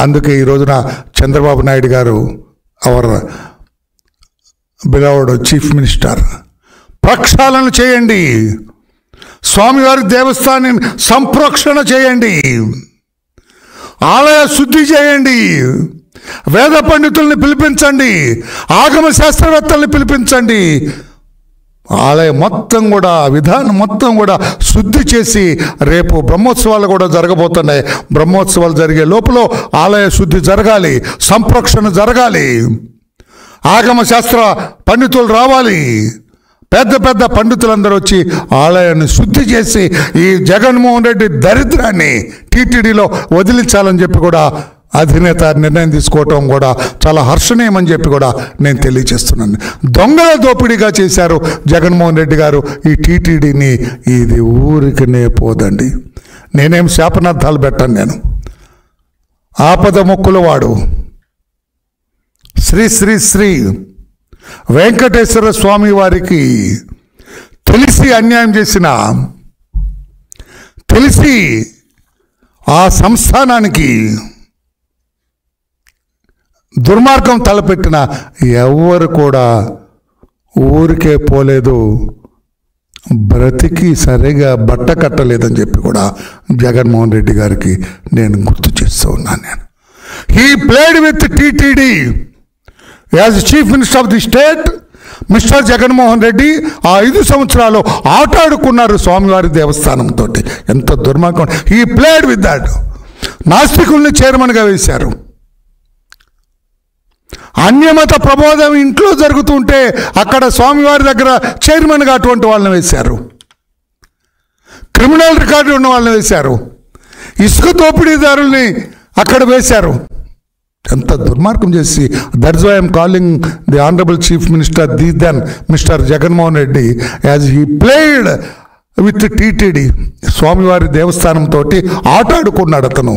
అందుకే ఈ రోజున చంద్రబాబు నాయుడు గారు, అవర్ బిలవ్డ్ చీఫ్ మినిస్టర్, ప్రక్షాళన చేయండి, స్వామివారి దేవస్థానం సంప్రోక్షణ చేయండి, ఆలయ శుద్ధి చేయండి, వేద పండితుల్ని పిలిపించండి, ఆగమ శాస్త్రవేత్తల్ని పిలిపించండి, ఆలయం మొత్తం కూడా, విధానం మొత్తం కూడా శుద్ధి చేసి, రేపు బ్రహ్మోత్సవాలు కూడా జరగబోతున్నాయి. బ్రహ్మోత్సవాలు జరిగే లోపల ఆలయ శుద్ధి జరగాలి, సంప్రోక్షణ జరగాలి, ఆగమ శాస్త్ర పండితులు రావాలి, పెద్ద పెద్ద పండితులందరూ వచ్చి ఆలయాన్ని శుద్ధి చేసి ఈ జగన్మోహన్ రెడ్డి దరిద్రాన్ని టీటీడీలో వదిలించాలని చెప్పి కూడా అధినేత నిర్ణయం తీసుకోవటం కూడా చాలా హర్షణీయమని చెప్పి కూడా నేను తెలియజేస్తున్నాను. దొంగల దోపిడీగా చేశారు జగన్మోహన్ రెడ్డి గారు ఈ టీటీడీని. ఇది ఊరికనే పోదండి. నేనేం శాపనార్థాలు పెట్టను. నేను ఆపద మొక్కుల వాడు శ్రీ శ్రీ శ్రీ వెంకటేశ్వర స్వామి వారికి తెలిసి అన్యాయం చేసిన, తెలిసి ఆ సంస్థానానికి దుర్మార్గం తలపెట్టిన ఎవరు కూడా ఊరికే పోలేదు, బ్రతికి సరిగా బట్ట కట్టలేదని చెప్పి కూడా జగన్మోహన్ రెడ్డి గారికి నేను గుర్తు చేస్తూ ఉన్నాను. నేను he played with TTD as chief minister of the state. Mister Jaganmohan Reddy ఆ 5 సంవత్సరాలు ఆటాడుకున్నారు స్వామివారి దేవస్థానంతో. ఎంత దుర్మార్గం! He played with that. నాస్తికుల్ని చైర్మన్గా వేశారు. అన్యమత ప్రబోధం ఇంట్లో జరుగుతుంటే అక్కడ స్వామివారి దగ్గర చైర్మన్గా అటువంటి వాళ్ళని వేశారు. క్రిమినల్ రికార్డు ఉన్న వాళ్ళని వేశారు. ఇసుక దోపిడీదారుల్ని అక్కడ వేశారు. ఎంత దుర్మార్గం చేసి, that's why I'm calling the honourable chief minister the then mister Jaganmohan Reddy as he played with TTD. స్వామివారి దేవస్థానంతో ఆటాడుకున్నాడు అతను.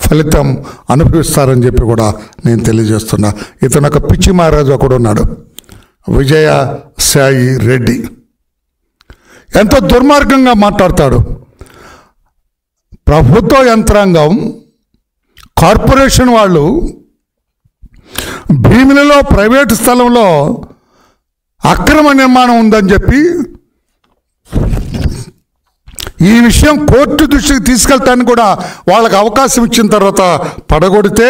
ఫలితం అనుభవిస్తారని చెప్పి కూడా నేను తెలియజేస్తున్నా. ఇతను ఒక పిచ్చి మహారాజు ఒకడు ఉన్నాడు, విజయ సాయి రెడ్డి. ఎంతో దుర్మార్గంగా మాట్లాడతాడు. ప్రభుత్వ యంత్రాంగం, కార్పొరేషన్ వాళ్ళు భీమిలలో ప్రైవేటు స్థలంలో అక్రమ నిర్మాణం ఉందని చెప్పి ఈ విషయం కోర్టు దృష్టికి తీసుకెళ్తానికి కూడా వాళ్ళకి అవకాశం ఇచ్చిన తర్వాత పడగొడితే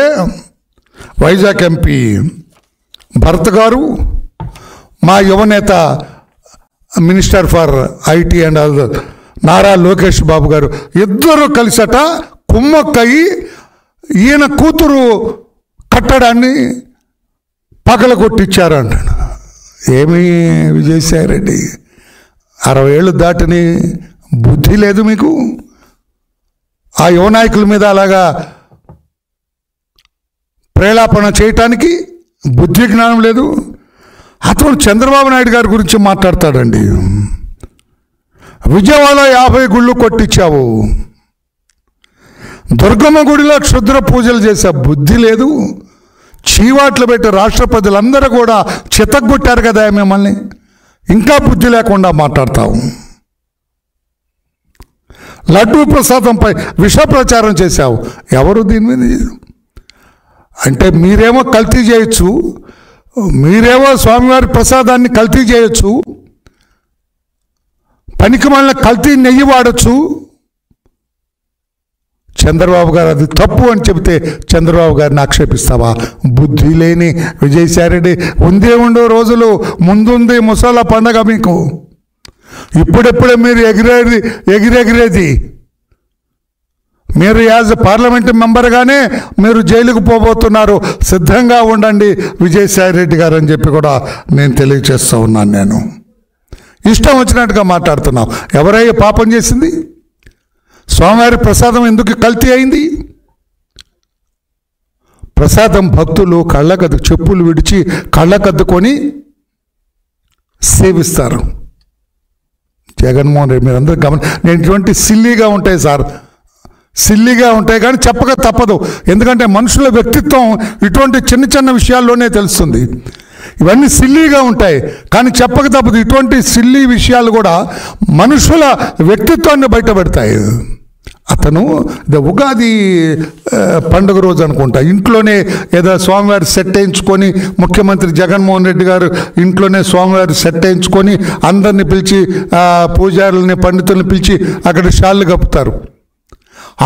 వైజాగ్ ఎంపీ భరత్ గారు, మా యువనేత minister for IT and other Nara Lokesh Babu గారు ఇద్దరు కలిసట కుమ్మక్కయి ఈయన కూతురు కట్టడాన్ని పగలగొట్టించారు అంటాడు. ఏమి విజయసాయి రెడ్డి, 60 ఏళ్ళు దాటిని బుద్ధి లేదు మీకు? ఆ యువ నాయకుల మీద అలాగా ప్రేలాపన చేయటానికి బుద్ధి జ్ఞానం లేదు. అతను చంద్రబాబు నాయుడు గారి గురించి మాట్లాడతాడండి. విజయవాడలో 50 గుళ్ళు కొట్టించావు, దుర్గమ్మ గుడిలో క్షుద్ర పూజలు చేసే బుద్ధి లేదు. చీవాట్లు పెట్టి రాష్ట్ర ప్రజలందరూ కూడా చితగ్గొట్టారు కదా మిమ్మల్ని, ఇంకా బుద్ధి లేకుండా మాట్లాడతావు. లడ్డూ ప్రసాదంపై విష ప్రచారం చేశావు. ఎవరు దీని మీద అంటే? మీరేమో కల్తీ చేయొచ్చు, మీరేమో స్వామివారి ప్రసాదాన్ని కల్తీ చేయొచ్చు, పనికి మళ్ళీ కల్తీ నెయ్యి వాడచ్చు. చంద్రబాబు గారు అది తప్పు అని చెబితే చంద్రబాబు గారిని ఆక్షేపిస్తావా? బుద్ధి లేని విజయసాయిరెడ్డి. ఉండే రోజులు ముందుంది ముసల పండగ మీకు. ఇప్పుడెప్పుడే మీరు ఎగిరెగిరేది. మీరు యాజ్ పార్లమెంట్ మెంబర్గానే మీరు జైలుకు పోబోతున్నారు. సిద్ధంగా ఉండండి విజయసాయిరెడ్డి గారు అని చెప్పి కూడా నేను తెలియచేస్తూ ఉన్నాను. నేను ఇష్టం వచ్చినట్టుగా మాట్లాడుతున్నావు. ఎవరయ్యా పాపం చేసింది? స్వామివారి ప్రసాదం ఎందుకు కల్తీ అయింది? ప్రసాదం భక్తులు కళ్ళకద్దు చెప్పులు విడిచి కళ్ళకద్దుకొని సేవిస్తారు. జగన్మోహన్ రెడ్డి మీరందరూ నేను ఇటువంటి సిల్లీగా ఉంటాయి సార్, సిల్లీగా ఉంటాయి కానీ చెప్పక తప్పదు. ఎందుకంటే మనుషుల వ్యక్తిత్వం ఇటువంటి చిన్న చిన్న విషయాల్లోనే తెలుస్తుంది. ఇవన్నీ సిల్లీగా ఉంటాయి కానీ చెప్పక తప్పదు. ఇటువంటి సిల్లీ విషయాలు కూడా మనుషుల వ్యక్తిత్వాన్ని బయటపెడతాయి. అతను ఉగాది పండుగ రోజు అనుకుంటా ఇంట్లోనే ఏదో స్వామివారి సెట్ వేయించుకొని, ముఖ్యమంత్రి జగన్మోహన్ రెడ్డి గారు ఇంట్లోనే స్వామివారి సెట్ వేయించుకొని అందరిని పిలిచి పూజారులని పండితుల్ని పిలిచి అక్కడ షాళ్ళు కప్పుతారు.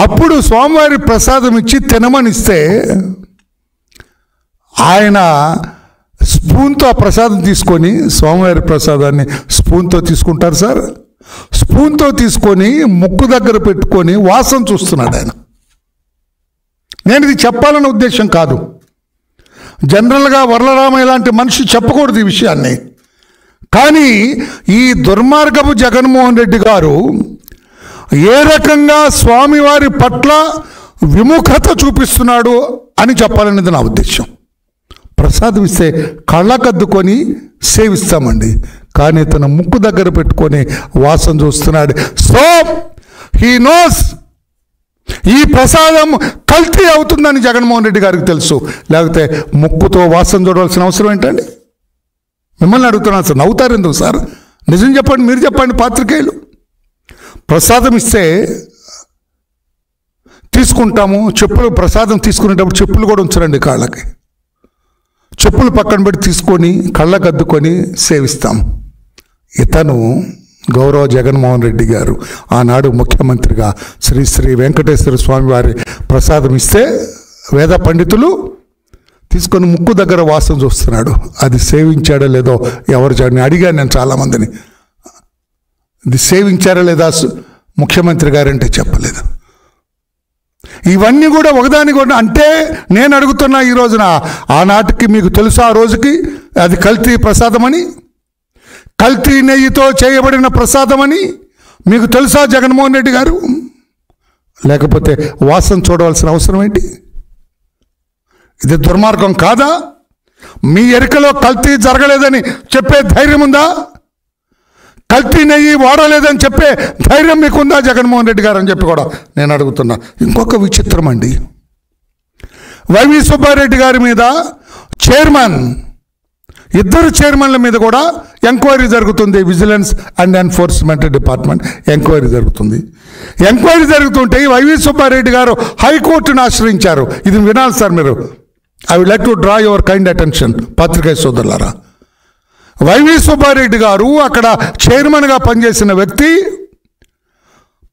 అప్పుడు స్వామివారి ప్రసాదం ఇచ్చి తినమనిస్తే ఆయన స్పూన్తో ఆ ప్రసాదం తీసుకొని, స్వామివారి ప్రసాదాన్ని స్పూన్తో తీసుకుంటారు సార్, స్పూన్తో తీసుకొని ముక్కు దగ్గర పెట్టుకొని వాసన చూస్తున్నాడు ఆయన. నేను ఇది చెప్పాలనే ఉద్దేశం కాదు, జనరల్గా వరలరామయ్య లాంటి మనిషి చెప్పకూడదు ఈ విషయాన్ని. కానీ ఈ దుర్మార్గపు జగన్మోహన్ రెడ్డి గారు ఏ రకంగా స్వామివారి పట్ల విముఖత చూపిస్తున్నాడు అని చెప్పాలనేది నా ఉద్దేశం. ప్రసాదం ఇస్తే కళ్ళకద్దుకొని సేవిస్తామండి, కానీ తన ముక్కు దగ్గర పెట్టుకొని వాసన చూస్తున్నాడు. సో హీ నోస్ ఈ ప్రసాదం కల్తీ అవుతుందని జగన్మోహన్ రెడ్డి గారికి తెలుసు. లేకపోతే ముక్కుతో వాసన చూడవలసిన అవసరం ఏంటండి? మిమ్మల్ని అడుగుతున్నాను సార్, నవ్వుతారు ఎందుకు సార్? నిజం చెప్పండి, మీరు చెప్పండి పాత్రికేయులు. ప్రసాదం ఇస్తే తీసుకుంటాము, చెప్పులు ప్రసాదం తీసుకునేటప్పుడు చెప్పులు కూడా ఉంచరండి కాళ్ళకి, చెప్పులు పక్కన పెట్టి తీసుకొని కళ్ళకు అద్దుకొని సేవిస్తాం. ఇతను గౌరవ జగన్మోహన్ రెడ్డి గారు ఆనాడు ముఖ్యమంత్రిగా శ్రీ శ్రీ వెంకటేశ్వర స్వామి వారి ప్రసాదం ఇస్తే వేద పండితులు తీసుకొని ముక్కు దగ్గర వాసన చూస్తున్నాడు. అది సేవించాడో లేదో ఎవరు అడిగాను నేను చాలామందిని, ఇది సేవించారా లేదా ముఖ్యమంత్రి గారంటే చెప్పలేదు. ఇవన్నీ కూడా ఒకదాని కూడా అంటే నేను అడుగుతున్నా ఈ రోజున, ఆనాటికి మీకు తెలుసా ఆ రోజుకి అది కల్తీ ప్రసాదమని, కల్తీ నెయ్యితో చేయబడిన ప్రసాదమని మీకు తెలుసా జగన్మోహన్ రెడ్డి గారు? లేకపోతే వాసన చూడవలసిన అవసరం ఏంటి? ఇది దుర్మార్గం కాదా? మీ ఎరికలో కల్తీ జరగలేదని చెప్పే ధైర్యం ఉందా? కల్తీ నెయ్యి వాడలేదని చెప్పే ధైర్యం మీకుందా జగన్మోహన్ రెడ్డి గారు అని చెప్పి కూడా నేను అడుగుతున్నా. ఇంకొక విచిత్రం అండి, వైవి సుబ్బారెడ్డి గారి మీద ఇద్దరు చైర్మన్ల మీద కూడా ఎంక్వైరీ జరుగుతుంది. Vigilance and enforcement department enquiry జరుగుతుంది. ఎంక్వైరీ జరుగుతుంటే వైవి సుబ్బారెడ్డి గారు హైకోర్టును ఆశ్రయించారు. ఇది వినాలి సార్ మీరు. I would like to draw your kind attention పాత్రికేయ సోదరులారా. వైవి సుబ్బారెడ్డి గారు అక్కడ చైర్మన్గా పనిచేసిన వ్యక్తి,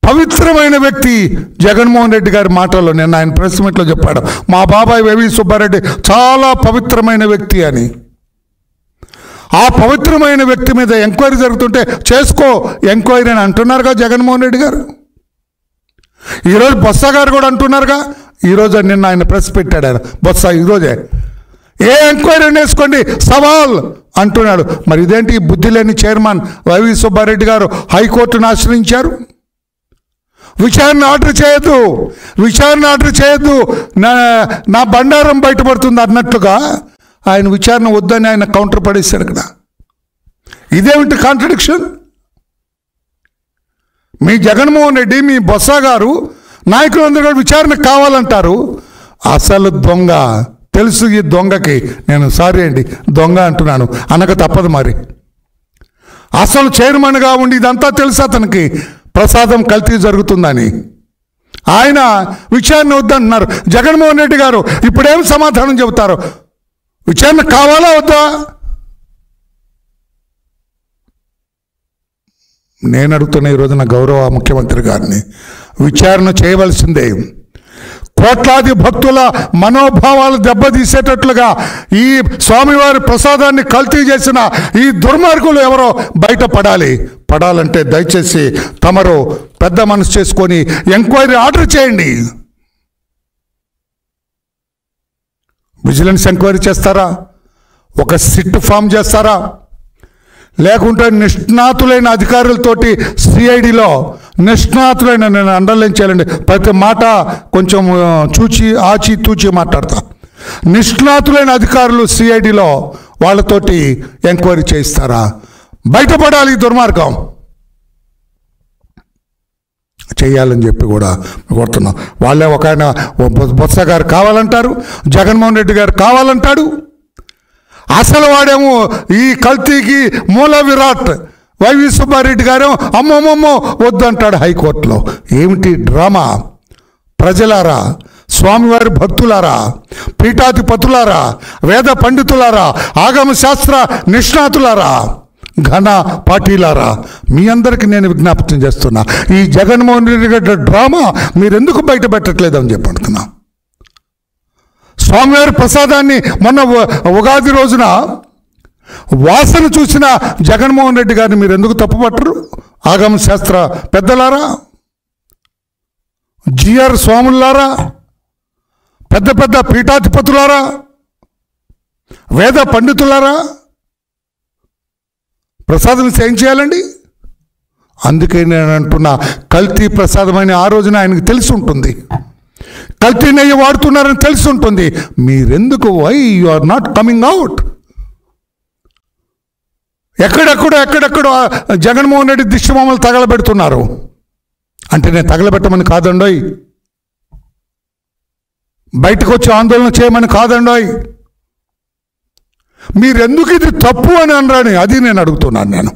పవిత్రమైన వ్యక్తి. జగన్మోహన్ రెడ్డి గారి మాటల్లో నిన్న ఆయన ప్రెస్ మీట్లో చెప్పాడు, మా బాబాయ్ వైవి సుబ్బారెడ్డి చాలా పవిత్రమైన వ్యక్తి అని. ఆ పవిత్రమైన వ్యక్తి మీద ఎంక్వైరీ జరుగుతుంటే చేసుకో ఎంక్వైరీ అని అంటున్నారుగా జగన్మోహన్ రెడ్డి గారు. ఈరోజు బొత్స గారు కూడా అంటున్నారుగా. ఈరోజు నిన్న ఆయన ప్రెస్ పెట్టాడు ఆయన బొత్స, ఈరోజే ఏ ఎంక్వైరీ వేసుకోండి సవాల్ అంటున్నాడు. మరి ఇదేంటి బుద్ధి లేని చైర్మన్ వైవి సుబ్బారెడ్డి గారు హైకోర్టును ఆశ్రయించారు? విచారణ ఆర్డర్ చేయొద్దు, నా బండారం బయటపడుతుంది అన్నట్లుగా ఆయన విచారణ వద్దని ఆయన కౌంటర్ పడేశాడు ఇక్కడ. ఇదేమిటి కాంట్రడిక్షన్? మీ జగన్మోహన్ రెడ్డి, మీ బొత్స గారు, నాయకులందరూ కూడా విచారణ కావాలంటారు. అసలు దొంగ తెలుసు ఈ దొంగకి. నేను సారీ అండి, దొంగ అంటున్నాను, అనక తప్పదు. మరి అసలు చైర్మన్గా ఉండి ఇదంతా తెలుసు అతనికి, ప్రసాదం కల్తీ జరుగుతుందని. ఆయన విచారణ వద్దంటున్నారు. జగన్మోహన్ రెడ్డి గారు ఇప్పుడేం సమాధానం చెబుతారు? విచారణ కావాలా వద్దా? నేను అడుగుతున్న ఈరోజున గౌరవ ముఖ్యమంత్రి గారిని, విచారణ చేయవలసిందే. కోట్లాది భక్తుల మనోభావాలు దెబ్బతీసేటట్లుగా ఈ స్వామివారి ప్రసాదాన్ని కల్తీ చేసిన ఈ దుర్మార్గులు ఎవరో పడాలంటే దయచేసి తమరు పెద్ద మనసు చేసుకొని ఎంక్వైరీ ఆర్డర్ చేయండి. విజిలెన్స్ ఎంక్వైరీ చేస్తారా? ఒక సిట్ ఫామ్ చేస్తారా? లేకుంటే నిష్ణాతులైన అధికారులతోటి సిఐడిలో నిష్ణాతులైన, నేను అండర్లైన్ చేయాలండి ప్రతి మాట కొంచెం తూచి మాట్లాడతా, నిష్ణాతులైన అధికారులు సిఐడిలో వాళ్ళతోటి ఎంక్వైరీ చేయిస్తారా? బయటపడాలి ఈ దుర్మార్గం చేయాలని చెప్పి కూడా కోరుతున్నాం. వాళ్ళే ఒక ఆయన బొత్స గారు కావాలంటారు, జగన్మోహన్ రెడ్డి గారు కావాలంటాడు. అసలు వాడేమో ఈ కల్తీకి మూల విరాట్ వైవి సుబ్బారెడ్డి గారు అమ్మమ్మమ్మో వద్దంటాడు హైకోర్టులో. ఏమిటి డ్రామా? ప్రజలారా, స్వామివారి భక్తులారా, పీఠాధిపతులారా, వేద పండితులారా, ఆగమ శాస్త్ర నిష్ణాతులారా, ఘన పార్టీలారా, మీ అందరికీ నేను విజ్ఞాపనం చేస్తున్నా, ఈ జగన్మోహన్ రెడ్డి గారి డ్రామా మీరెందుకు బయట పెట్టట్లేదు అని చెప్పి అంటున్నా. స్వామివారి ప్రసాదాన్ని మొన్న ఉగాది రోజున వాసన చూసిన జగన్మోహన్ రెడ్డి గారిని మీరు ఎందుకు తప్పుపట్టరు? ఆగమ శాస్త్ర పెద్దలారా, జిఆర్ స్వాములారా, పెద్ద పెద్ద పీఠాధిపతులారా, వేద పండితులారా, ప్రసాదం ఏం చేయాలండి? అందుకే నేను అంటున్నా, కల్తీ ప్రసాదమని ఆ రోజున ఆయనకు తెలిసి ఉంటుంది, కల్తీ నెయ్యి వాడుతున్నారని తెలిసి ఉంటుంది. మీరెందుకు why you are not coming out? ఎక్కడెక్కడో జగన్మోహన్ రెడ్డి దిష్టిబొమ్మలు తగలబెడుతున్నారు. అంటే నేను తగలబెట్టమని కాదండోయ్, బయటకు వచ్చి ఆందోళన చేయమని కాదండోయ్, మీరెందుకు ఇది తప్పు అని అనరాని అది నేను అడుగుతున్నాను. నేను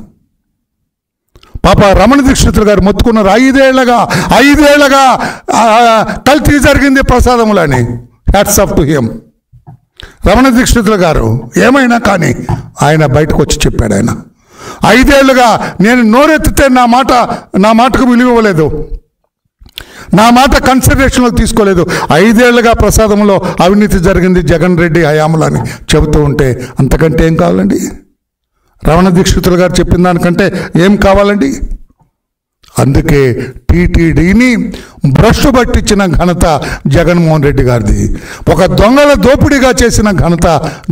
పాప రమణ దీక్షితులు గారు మొత్తుకున్నారు, 5 ఏళ్లగా కల్తీ జరిగింది ప్రసాదములని. Hats off to him. Ramana Dikshitulu గారు ఏమైనా కానీ ఆయన బయటకు వచ్చి చెప్పాడు, ఆయన 5 ఏళ్లుగా నేను నోరెత్తితే నా మాటకు విలువ ఇవ్వలేదు, నా మాట కన్సిడరేషన్లో తీసుకోలేదు. 5 ఏళ్లుగా ప్రసాదంలో అవినీతి జరిగింది జగన్ రెడ్డి హయాంలో అని చెబుతూ ఉంటే అంతకంటే ఏం కావాలండి? రమణ దీక్షితులు గారు చెప్పిన దానికంటే ఏం కావాలండి? అందుకే టీటీడీని భ్రష్టు పట్టించిన ఘనత జగన్మోహన్ రెడ్డి గారిది, ఒక దొంగల దోపిడీగా చేసిన ఘనత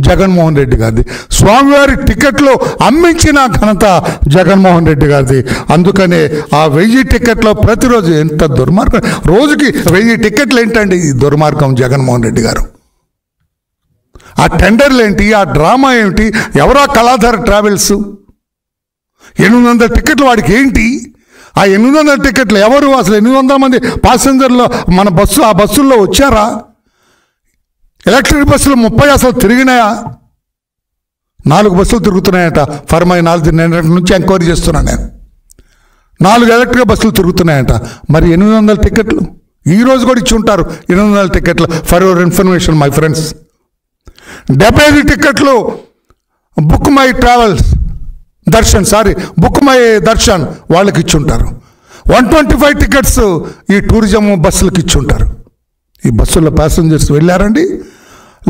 జగన్మోహన్ రెడ్డి గారిది, స్వామివారి టికెట్లు అమ్మించిన ఘనత జగన్మోహన్ రెడ్డి గారిది. అందుకనే ఆ 1000 టికెట్లు ప్రతిరోజు ఎంత దుర్మార్గం, రోజుకి 1000 టికెట్లు ఏంటండి ఈ దుర్మార్గం జగన్మోహన్ రెడ్డి గారు. ఆ టెండర్లు ఏంటి, ఆ డ్రామా ఏమిటి? ఎవరో కళాధార ట్రావెల్స్ 800 టికెట్లు వాడికి ఏంటి? ఆ 800 టికెట్లు ఎవరు? అసలు 800 మంది పాసెంజర్లు మన ఆ బస్సుల్లో వచ్చారా? ఎలక్ట్రిక్ బస్సులు 30 అసలు తిరిగినాయా? 4 బస్సులు తిరుగుతున్నాయట. ఫర్మై 4 నుంచి ఎంక్వైరీ చేస్తున్నాను నేను. 4 ఎలక్ట్రిక్ బస్సులు తిరుగుతున్నాయట. మరి 800 టికెట్లు ఈరోజు కూడా ఇచ్చి ఉంటారు. 800 టికెట్లు for your information my friends. 75 టికెట్లు book my travels book my Darshan వాళ్ళకి ఇచ్చుంటారు. 125 టికెట్స్ ఈ టూరిజం బస్సులకు ఇచ్చుంటారు. ఈ బస్సుల్లో ప్యాసింజర్స్ వెళ్ళారండి,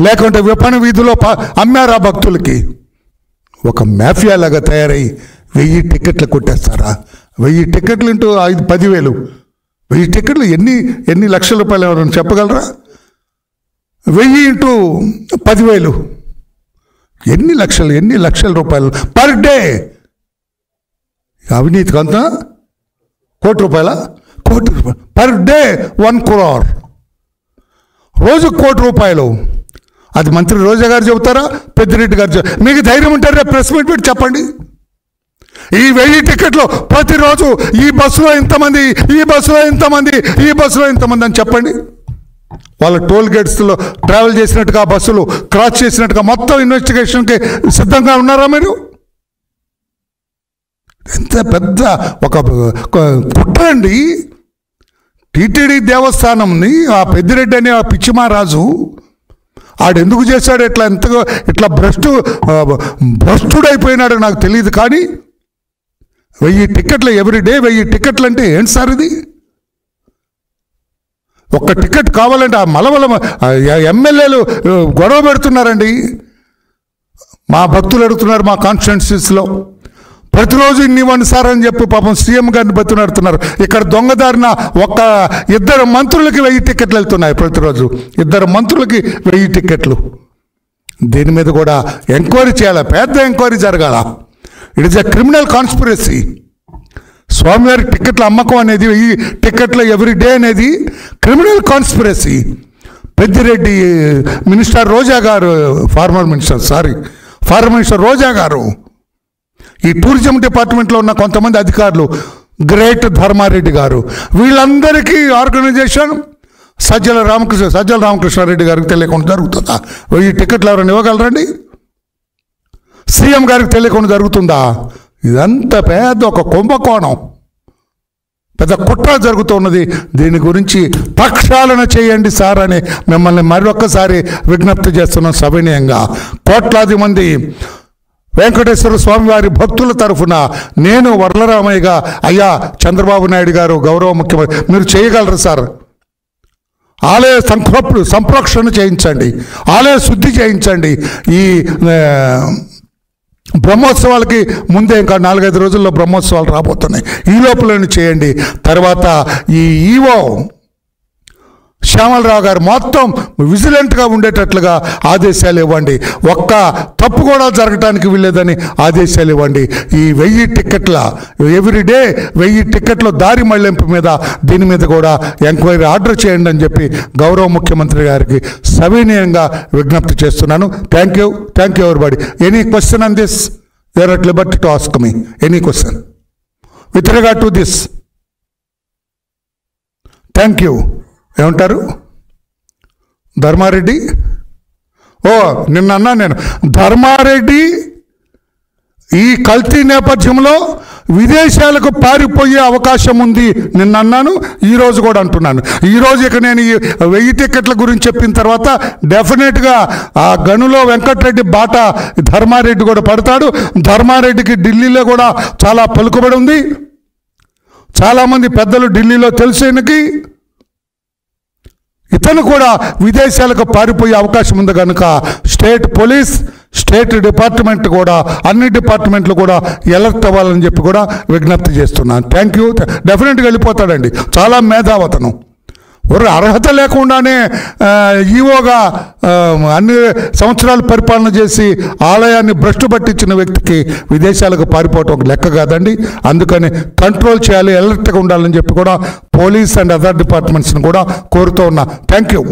లేకుంటే విపణి వీధిలో అమ్మారా భక్తులకి? ఒక మాఫియా లాగా తయారై 1000 టికెట్లు కొట్టేస్తారా? 1000 టికెట్లు ఇంటూ 10,000, 1000 టికెట్లు ఎన్ని లక్షల రూపాయలు ఎవరైనా చెప్పగలరా? 1000 ఇంటూ 10,000 ఎన్ని లక్షల రూపాయలు పర్ డే. అవినీతికి అంతా ₹1 కోటి పర్ డే 1 crore, రోజు ₹1 అది మంత్రి రోజా గారు చెబుతారా, పెద్దిరెడ్డి గారు మీకు ధైర్యం ఉంటారా? ప్రెస్ మీట్ పెట్టి చెప్పండి. ఈ 1000 టికెట్లు ప్రతిరోజు ఈ బస్సులో ఇంతమంది, ఈ బస్సులో ఇంతమంది, ఈ బస్సులో ఇంతమంది అని చెప్పండి. వాళ్ళ టోల్ గేట్స్లో ట్రావెల్ చేసినట్టుగా, బస్సులు క్రాస్ చేసినట్టుగా మొత్తం ఇన్వెస్టిగేషన్కి సిద్ధంగా ఉన్నారా మీరు? ఎంత పెద్ద ఒక కుట్ర అండి. టీటీడీ దేవస్థానంని ఆ పెద్దిరెడ్డి అనే ఆ పిచ్చిమారాజు ఆడెందుకు చేశాడు ఇట్లా భ్రష్టుడైపోయినాడో నాకు తెలియదు. కానీ 1000 టికెట్లు ఎవ్రీడే, 1000 టికెట్లు అంటే ఏంటి సార్ ఇది? ఒక్క టికెట్ కావాలంటే ఆ మలమల ఎమ్మెల్యేలు గొడవ పెడుతున్నారండి. మా భక్తులు అడుగుతున్నారు, మా కాన్స్టిట్యున్సీస్లో ప్రతిరోజు ఇవ్వండి సార్ అని చెప్పి పాపం సీఎం గారిని బతులాడుతున్నారు. ఇక్కడ దొంగదారిన 2 మంత్రులకి 1000 టికెట్లు వెళ్తున్నాయి ప్రతిరోజు. 2 మంత్రులకి 1000 టికెట్లు. దీని మీద కూడా ఎంక్వైరీ చేయాలి, పెద్ద ఎంక్వైరీ జరగాల. It is a criminal conspiracy. స్వామివారి టికెట్ల అమ్మకం అనేది, 1000 టికెట్ల ఎవ్రీడే అనేది క్రిమినల్ కాన్స్పిరసీ. పెద్దిరెడ్డి మినిస్టర్ రోజా గారు, ఫార్మర్ మినిస్టర్ రోజా గారు, ఈ టూరిజం డిపార్ట్మెంట్లో ఉన్న కొంతమంది అధికారులు, గ్రేట్ ధర్మారెడ్డి గారు, వీళ్ళందరికీ ఆర్గనైజేషన్ సజ్జల రామకృష్ణారెడ్డి గారికి తెలియకుండా జరుగుతుందా? 1000 టికెట్లు ఎవరైనా ఇవ్వగలరండి? సీఎం గారికి తెలియకుండా జరుగుతుందా? ఇదంతా పెద్ద ఒక కుంభకోణం, పెద్ద కుట్ర జరుగుతున్నది. దీని గురించి ప్రక్షాళన చేయండి సార్ అని మిమ్మల్ని మరొక్కసారి విజ్ఞప్తి చేస్తున్నాం సవినయంగా. కోట్లాది మంది వెంకటేశ్వర స్వామి వారి భక్తుల తరఫున నేను వరలరామయ్యగా, అయ్యా చంద్రబాబు నాయుడు గారు గౌరవ ముఖ్యమంత్రి, మీరు చేయగలరు సార్. ఆలయ సంప్రోక్షణ చేయించండి, ఆలయ శుద్ధి చేయించండి. ఈ బ్రహ్మోత్సవాలకి ముందే ఇంకా 4-5 రోజుల్లో బ్రహ్మోత్సవాలు రాబోతున్నాయి. ఈ లోపలని చేయండి. తర్వాత ఈ ఈవో శ్యామలరావు గారు మొత్తం విజిలెంట్గా ఉండేటట్లుగా ఆదేశాలు ఇవ్వండి. ఒక్క తప్పు కూడా జరగటానికి వీల్లేదని ఆదేశాలు ఇవ్వండి. ఈ 1000 టిక్కెట్ల ఎవ్రీడే 1000 టిక్కెట్ల దారి మళ్లింపు మీద దీని మీద కూడా ఎంక్వైరీ ఆర్డర్ చేయండి అని చెప్పి గౌరవ ముఖ్యమంత్రి గారికి సవినయంగా విజ్ఞప్తి చేస్తున్నాను. Thank you everybody. Any question on this? They are at liberty to ask me any question with regard to this. Thank you. ఏమంటారు ధర్మారెడ్డి? నిన్న అన్నా నేను, ధర్మారెడ్డి ఈ కల్తీ నేపథ్యంలో విదేశాలకు పారిపోయే అవకాశం ఉంది నిన్న అన్నాను, ఈరోజు కూడా అంటున్నాను. ఈరోజు ఇక నేను ఈ 1000 టిక్కెట్ల గురించి చెప్పిన తర్వాత డెఫినెట్గా ఆ గనులో వెంకటరెడ్డి బాట ధర్మారెడ్డి కూడా పడతాడు. ధర్మారెడ్డికి ఢిల్లీలో కూడా చాలా పలుకుబడి ఉంది. చాలామంది పెద్దలు ఢిల్లీలో తెలిసేనకి ఇతను కూడా విదేశాలకు పారిపోయే అవకాశం ఉంది కనుక స్టేట్ పోలీస్, స్టేట్ డిపార్ట్మెంట్ కూడా, అన్ని డిపార్ట్మెంట్లు కూడా ఎలర్ట్ అవ్వాలని చెప్పి కూడా విజ్ఞప్తి చేస్తున్నాను. Thank you. డెఫినెట్గా వెళ్ళిపోతాడండి. చాలా మేధావతను. అర్హత లేకుండానే ఈవోగా అన్ని సంవత్సరాలు పరిపాలన చేసి ఆలయాన్ని భ్రష్టు పట్టించిన వ్యక్తికి విదేశాలకు పారిపోవటం ఒక లెక్క కాదండి. అందుకని కంట్రోల్ చేయాలి, అలర్ట్గా ఉండాలని చెప్పి కూడా పోలీస్ అండ్ అదర్ డిపార్ట్మెంట్స్ని కూడా కోరుతూ ఉన్నా. Thank you.